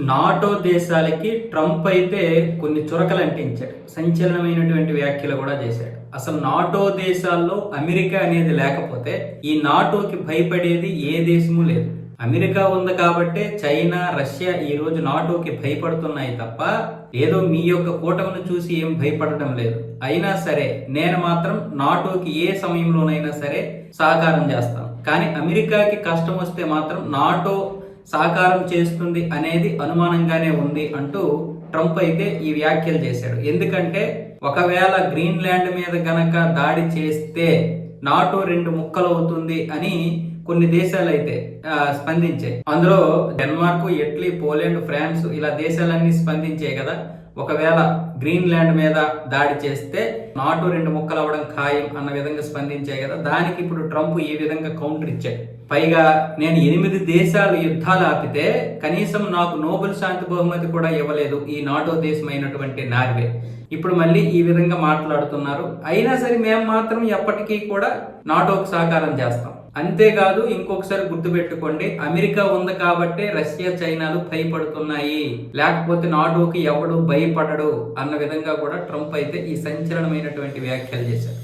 NATO దేశాలకి Trump అయితే కొన్ని చురకలు అంటించాడు. సంచలనమైనటువంటి వ్యాఖ్యలు కూడా చేశాడు. అసలు నాటో దేశాల్లో అమెరికా అనేది లేకపోతే ఈ నాటోకి భయపడేది ఏ దేశము లేదు. అమెరికా ఉంది కాబట్టే చైనా, రష్యా ఈ రోజు నాటోకి భయపడుతున్నాయి తప్ప ఏదో మీ యొక్క కూటమిని చూసి ఏం భయపడటం లేదు. అయినా సరే నేను మాత్రం నాటోకి ఏ సమయంలోనైనా సరే సహకారం చేస్తాను. కానీ అమెరికాకి కష్టం వస్తే మాత్రం నాటో సహకారం చేస్తుంది అనేది అనుమానంగానే ఉంది అంటూ ట్రంప్ అయితే ఈ వ్యాఖ్యలు చేశాడు. ఎందుకంటే ఒకవేళ గ్రీన్లాండ్ మీద గనక దాడి చేస్తే నాటో 2 ముక్కలు అవుతుంది అని కొన్ని దేశాలు అయితే స్పందించాయి. అందులో డెన్మార్క్, ఇటలీ, పోలాండ్, ఫ్రాన్స్ ఇలా దేశాలన్నీ స్పందించాయి కదా. ఒకవేళ గ్రీన్లాండ్ మీద దాడి చేస్తే నాటో 2 ముక్కలు అవ్వడం ఖాయం అన్న విధంగా స్పందించాయి కదా. దానికి ఇప్పుడు ట్రంప్ ఈ విధంగా కౌంటర్ ఇచ్చాడు. పైగా నేను 8 దేశాలు యుద్ధాలు ఆపితే కనీసం నాకు నోబెల్ శాంతి బహుమతి కూడా ఇవ్వలేదు ఈ నాటో దేశమైనటువంటి నార్వే. ఇప్పుడు మళ్ళీ ఈ విధంగా మాట్లాడుతున్నారు. అయినా సరే మేము మాత్రం ఎప్పటికీ కూడా నాటోకు సహకారం చేస్తాం. అంతేకాదు ఇంకొకసారి గుర్తుపెట్టుకోండి, అమెరికా ఉంది కాబట్టే రష్యా, చైనాలు భయపడుతున్నాయి, లేకపోతే నాటోకి ఎవడు భయపడడు అన్న విధంగా కూడా ట్రంప్ అయితే ఈ సంచలనమైనటువంటి వ్యాఖ్యలు చేశారు.